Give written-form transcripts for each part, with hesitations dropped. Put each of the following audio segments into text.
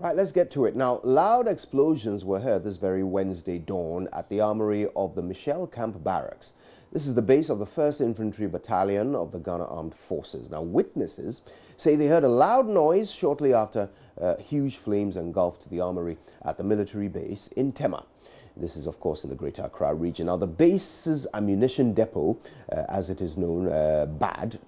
Right, let's get to it. Now, loud explosions were heard this very Wednesday dawn at the armory of the Michelle Camp Barracks. This is the base of the 1st Infantry Battalion of the Ghana Armed Forces. Now, witnesses say they heard a loud noise shortly after huge flames engulfed the armory at the military base in Tema. This is, of course, in the Greater Accra region. Now, the base's ammunition depot, as it is known, BAD,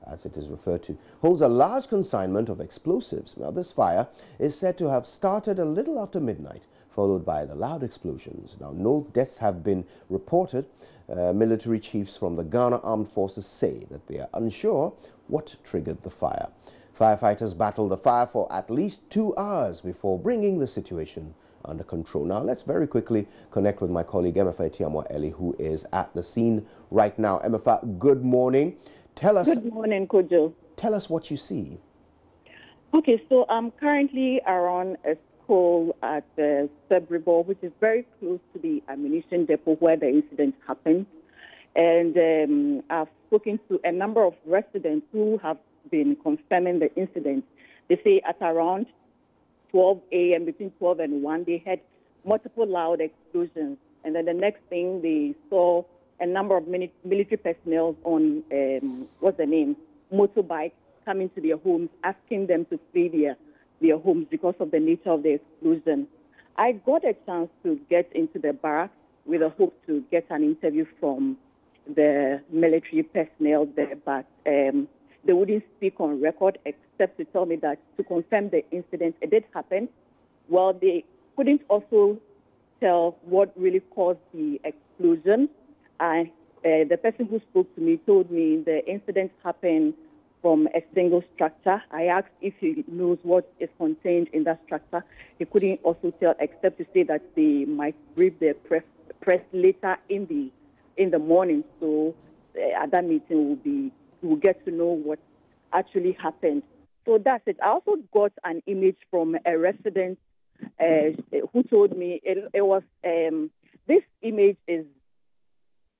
as it is referred to, holds a large consignment of explosives. Now, this fire is said to have started a little after midnight, followed by the loud explosions. Now, no deaths have been reported. Military chiefs from the Ghana Armed Forces say that they are unsure what triggered the fire. Firefighters battled the fire for at least 2 hours before bringing the situation under control. Now, let's very quickly connect with my colleague Emefa Etiamwa-Eli, who is at the scene right now. Emefa, good morning. Tell us. Good morning, Kojo. Tell us what you see. Okay, so I'm currently around a school at Sebribor, which is very close to the ammunition depot where the incident happened. And I've spoken to a number of residents who have been confirming the incident. They say at around 12 a.m., between 12 and 1, they had multiple loud explosions. And then the next thing, they saw a number of military personnel on, motorbikes coming to their homes, asking them to flee their homes because of the nature of the explosion. I got a chance to get into the barracks with a hope to get an interview from the military personnel there, but they wouldn't speak on record except to tell me that to confirm the incident, it did happen. Well, they couldn't also tell what really caused the explosion. And the person who spoke to me told me the incident happened from a single structure. I asked if he knows what is contained in that structure. He couldn't also tell except to say that they might brief the press later in the morning. So at that meeting, we'll get to know what actually happened. So that's it. I also got an image from a resident who told me it was this image is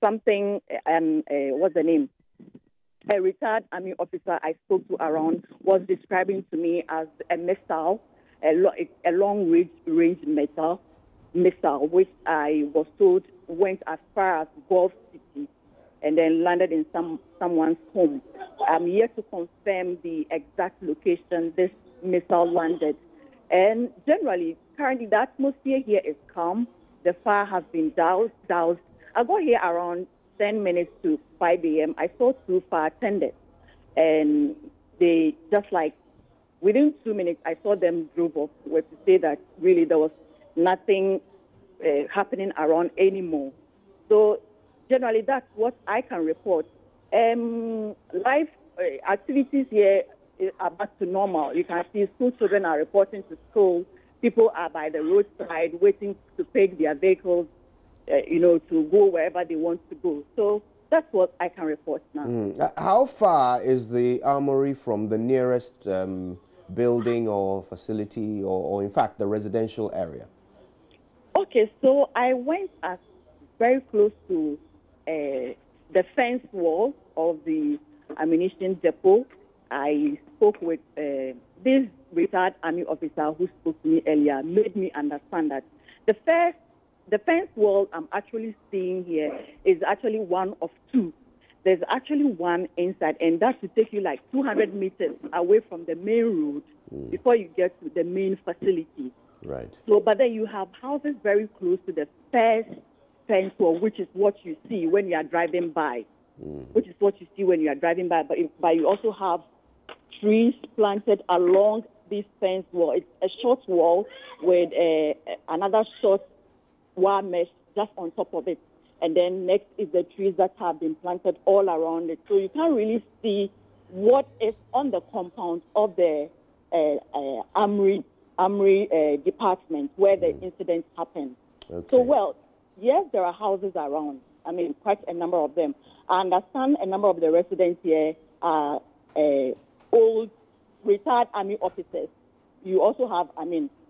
something. What's the name? A retired army officer I spoke to around was describing to me as a missile, a long range missile, which I was told went as far as Gulf City and then landed in someone's home. I'm yet to confirm the exact location this missile landed. And generally, currently, the atmosphere here is calm. The fire has been doused. I got here around 10 minutes to 5 a.m. I saw 2 fire attendants. And they just like, within 2 minutes, I saw them drove off to say that really there was nothing happening around anymore. So generally, that's what I can report. Life activities here are back to normal. You can see school children are reporting to school. People are by the roadside waiting to take their vehicles, to go wherever they want to go. So that's what I can report now. How far is the armory from the nearest building or facility or in fact, the residential area? Okay, so I went very close to the fence wall of the ammunition depot. I spoke with this retired army officer who spoke to me earlier, made me understand that the fence wall I'm actually seeing here is actually one of 2. There's actually one inside, and that should take you like 200 meters away from the main road before you get to the main facility. Right. So, but then you have houses very close to the first fence wall, which is what you see when you are driving by. But you also have trees planted along this fence wall. It's a short wall with another short wire mesh just on top of it. And then next is the trees that have been planted all around it. So you can't really see what is on the compound of the armory department where the incident happened. Okay. So, yes, there are houses around. I mean, quite a number of them. I understand a number of the residents here are old, retired army officers. You also have,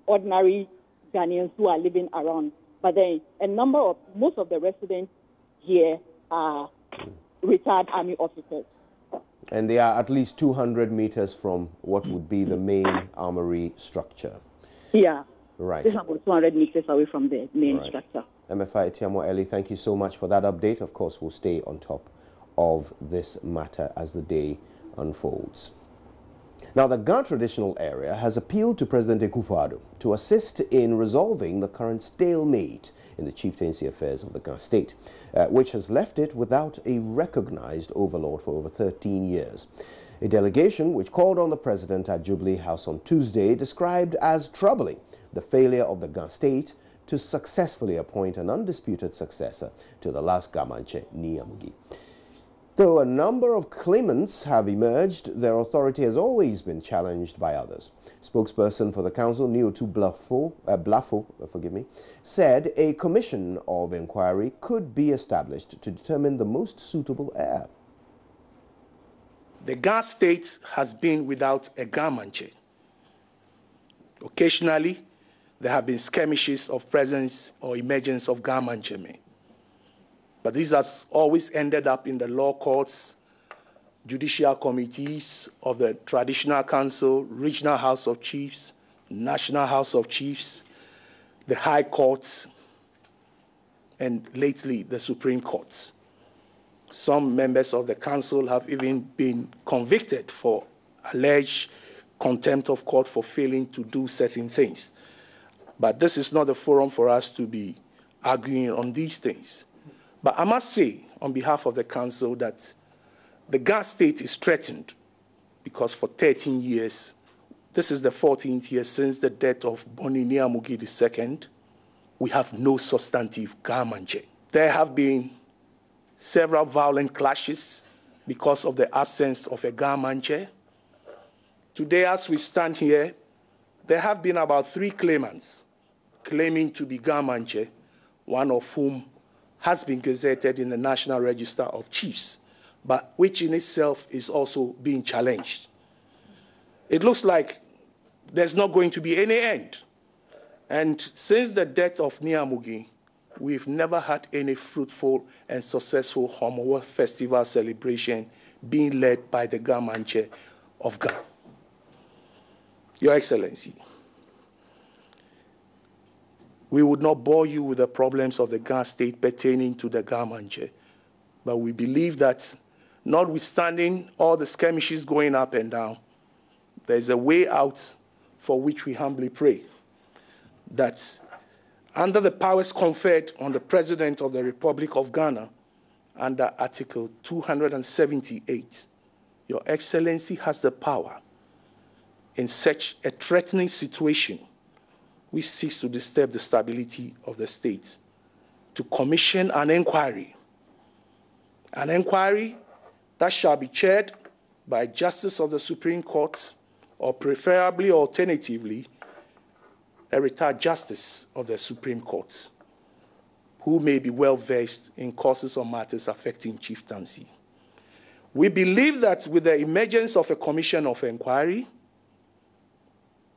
ordinary Ghanaians who are living around. But then most of the residents here are retired army officers. And they are at least 200 meters from what would be the main armory structure. Yeah. Right. This one was 200 meters away from the main structure. MFI Tiamo Eli, thank you so much for that update. Of course, we'll stay on top of this matter as the day unfolds. Now, the Ga traditional area has appealed to President Akufo-Addo to assist in resolving the current stalemate in the chieftaincy affairs of the Ga state, which has left it without a recognized overlord for over 13 years. A delegation which called on the president at Jubilee House on Tuesday described as troubling the failure of the Ga state to successfully appoint an undisputed successor to the last Gamanche, Niamugi. Though a number of claimants have emerged, their authority has always been challenged by others. Spokesperson for the council, Niotu Blafo, said a commission of inquiry could be established to determine the most suitable heir. The Ga state has been without a Gamanche. Occasionally, there have been skirmishes of presence or emergence of Gamanche. But this has always ended up in the law courts, judicial committees of the Traditional Council, Regional House of Chiefs, National House of Chiefs, the High Courts, and lately the Supreme Courts. Some members of the council have even been convicted for alleged contempt of court for failing to do certain things. But this is not the forum for us to be arguing on these things. But I must say, on behalf of the council, that the Ga state is threatened because for 13 years, this is the 14th year since the death of Boni Niamugi II, we have no substantive Gamanche. There have been several violent clashes because of the absence of a Gamanche. Today, as we stand here, there have been about 3 claimants claiming to be Gamanche, one of whom has been gazetted in the National Register of Chiefs, but which in itself is also being challenged. It looks like there's not going to be any end. And since the death of Niamugi, we've never had any fruitful and successful Homowo festival celebration being led by the Gamanche of Ga. Your Excellency, we would not bore you with the problems of the Ga state pertaining to the Gamanche, but we believe that notwithstanding all the skirmishes going up and down, there's a way out for which we humbly pray that under the powers conferred on the President of the Republic of Ghana under Article 278, Your Excellency has the power in such a threatening situation which seeks to disturb the stability of the state, to commission an inquiry that shall be chaired by a justice of the Supreme Court, or preferably, alternatively, a retired justice of the Supreme Court, who may be well-versed in causes or matters affecting chieftaincy. We believe that with the emergence of a commission of inquiry,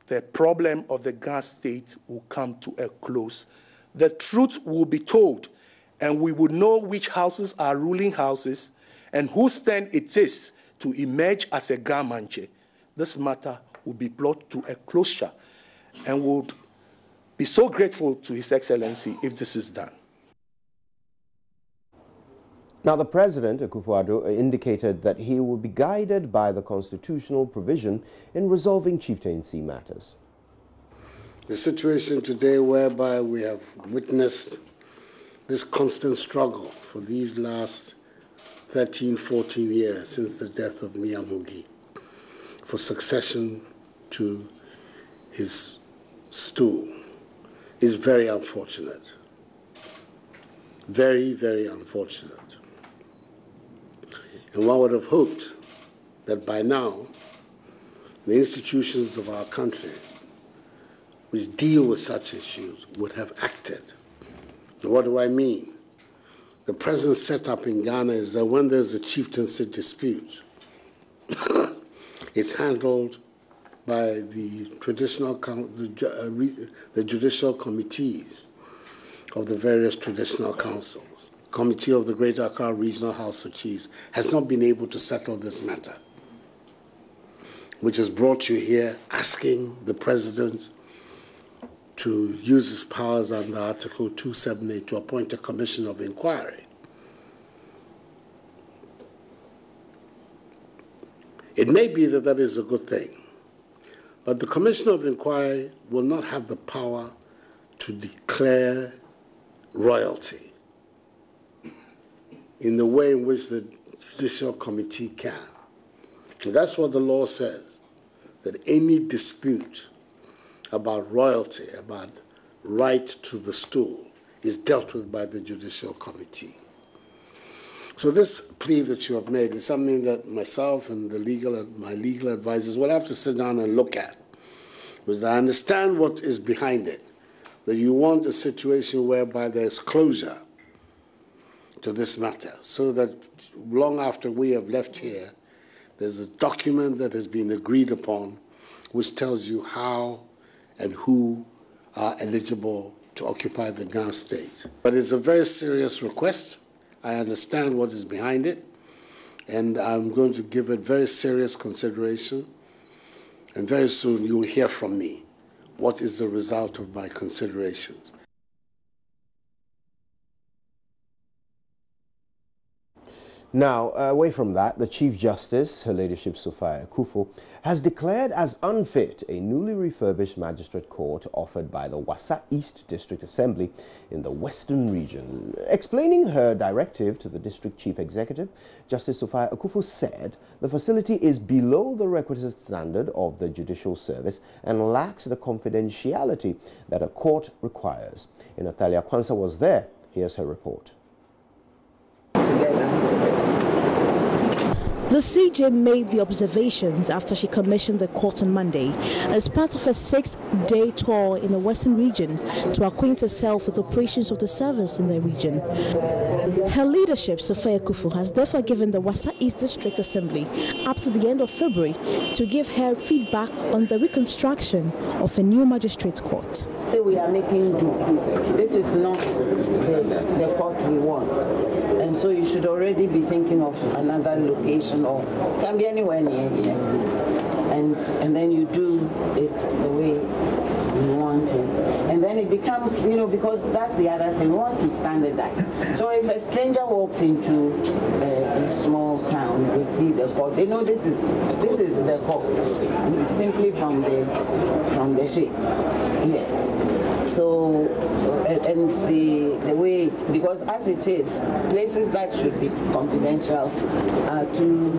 the problem of the Ga state will come to a close. The truth will be told, and we will know which houses are ruling houses and whose turn it is to emerge as a Gamanche. This matter will be brought to a closure, and would be so grateful to His Excellency if this is done. Now, the President, Akufo-Addo, indicated that he will be guided by the constitutional provision in resolving chieftaincy matters. The situation today whereby we have witnessed this constant struggle for these last 13, 14 years since the death of Niamugi for succession to his stool is very unfortunate. Very, very unfortunate. And one would have hoped that by now, the institutions of our country which deal with such issues would have acted. And what do I mean? The present setup in Ghana is that when there's a chieftaincy dispute, it's handled by the judicial committees of the various traditional councils. Committee of the Greater Accra Regional House of Chiefs has not been able to settle this matter, which has brought you here asking the President to use his powers under Article 278 to appoint a commission of inquiry. It may be that that is a good thing, but the commission of inquiry will not have the power to declare royalty in the way in which the Judicial Committee can. And that's what the law says, that any dispute about royalty, about right to the stool, is dealt with by the Judicial Committee. So this plea that you have made is something that myself and my legal advisors will have to sit down and look at, because I understand what is behind it, that you want a situation whereby there's closure to this matter, so that long after we have left here, there's a document that has been agreed upon which tells you how and who are eligible to occupy the Ga state. But it's a very serious request. I understand what is behind it, and I'm going to give it very serious consideration, and very soon you'll hear from me what is the result of my considerations. Now, away from that, the Chief Justice, Her Ladyship Sophia Akufo, has declared as unfit a newly refurbished magistrate court offered by the Wassa East District Assembly in the Western Region. Explaining her directive to the District Chief Executive, Justice Sophia Akufo said the facility is below the requisite standard of the judicial service and lacks the confidentiality that a court requires. Natalia Kwanzaa was there. Here's her report. The CJ made the observations after she commissioned the court on Monday as part of a 6-day tour in the Western region to acquaint herself with operations of the service in the region. Her leadership, Sophia Akufo, has therefore given the Wassa East District Assembly up to the end of February to give her feedback on the reconstruction of a new magistrates court. We are making do. This is not the court we want. And so you should already be thinking of another location, or can be anywhere near here. And then you do it the way you want it. And then it becomes, because that's the other thing, we want to standardize. So if a stranger walks into a small town, they see the court, they know this is the court, simply from the shape. Yes. So, and the way because as it is, places that should be confidential are too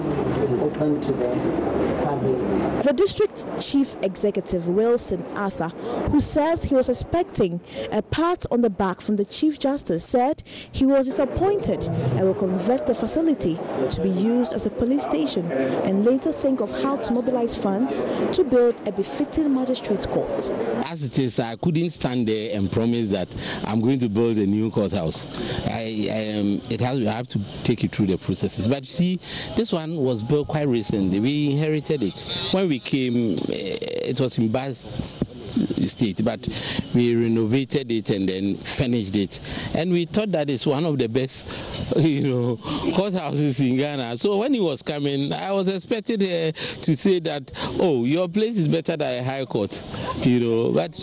open to the public. The district chief executive, Wilson Arthur, who says he was expecting a pat on the back from the Chief Justice, said he was disappointed and will convert the facility to be used as a police station and later think of how to mobilize funds to build a befitting magistrates court. As it is, I couldn't stand there and promise that I'm going to build a new courthouse. I have to take it through the processes. But see, this one was built quite recently. We inherited it. When we came, it was in bad state, but we renovated it and then finished it. And we thought that it's one of the best, courthouses in Ghana. So when he was coming, I was expecting to say that, oh, your place is better than a high court, But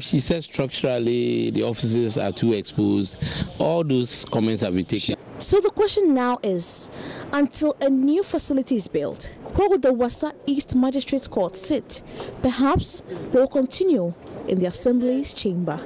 she said structurally the offices are too exposed. All those comments have been taken. So the question now is, until a new facility is built, where would the Wassa East Magistrates Court sit? Perhaps they will continue in the Assembly's chamber.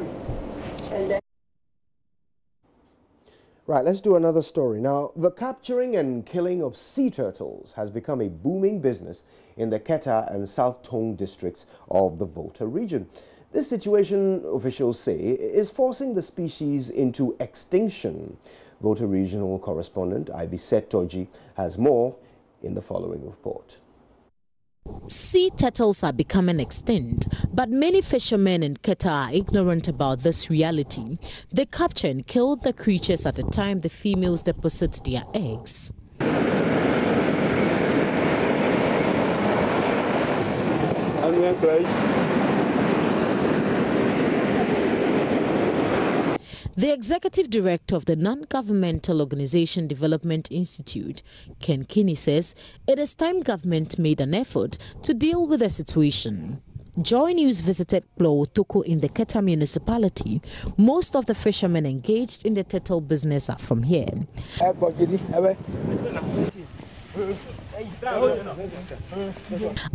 Right, let's do another story. Now, the capturing and killing of sea turtles has become a booming business in the Keta and South Tong districts of the Volta region. This situation, officials say, is forcing the species into extinction. Volta regional correspondent Ivy Setoji has more in the following report. Sea turtles are becoming extinct, but many fishermen in Keta are ignorant about this reality. They capture and kill the creatures at a time the females deposit their eggs. The executive director of the non-governmental organization Development Institute, Ken Kinney, says it is time government made an effort to deal with the situation. JoyNews visited Toko in the Keta municipality. Most of the fishermen engaged in the turtle business are from here.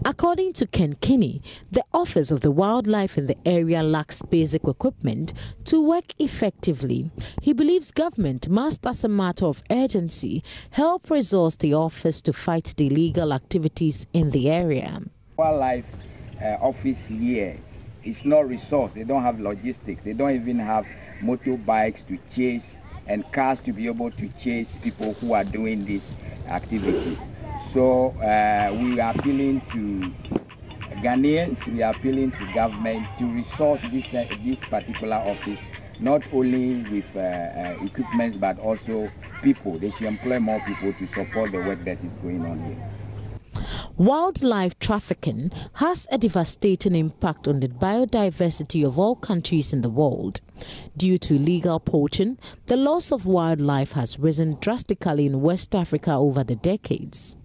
According to Ken Kinney, the Office of the Wildlife in the area lacks basic equipment to work effectively. He believes government must, as a matter of urgency, help resource the office to fight the illegal activities in the area. Wildlife office here is not resourced. They don't have logistics. They don't even have motorbikes to chase and cars to be able to chase people who are doing these activities. So we are appealing to Ghanaians, we are appealing to government to resource this particular office, not only with equipment but also people. They should employ more people to support the work that is going on here. Wildlife trafficking has a devastating impact on the biodiversity of all countries in the world. Due to illegal poaching, the loss of wildlife has risen drastically in West Africa over the decades.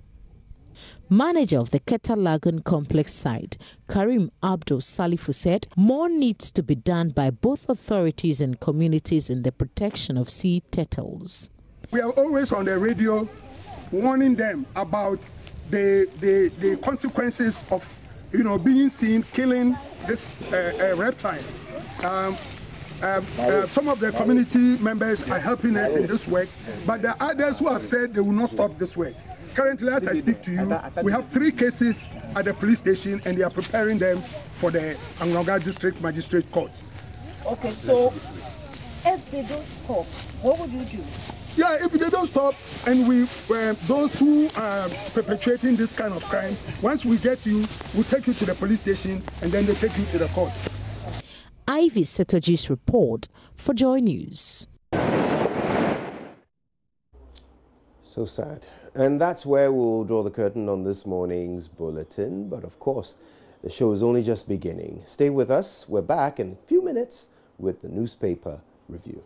Manager of the Keta Lagoon Complex site, Karim Abdul Salifu, said more needs to be done by both authorities and communities in the protection of sea turtles. We are always on the radio warning them about the consequences of being seen killing this reptile. Some of the community members are helping us in this work, but there are others who have said they will not stop this work. Currently, as I speak to you, we have 3 cases at the police station and they are preparing them for the Angoga District Magistrate Court. Okay, so if they don't stop, what would you do? Yeah, if they don't stop, and those who are perpetrating this kind of crime, once we get you, we'll take you to the police station and then they take you to the court. Ivy Setoji's report for JoyNews. So sad. And that's where we'll draw the curtain on this morning's bulletin. But of course, the show is only just beginning. Stay with us. We're back in a few minutes with the newspaper review.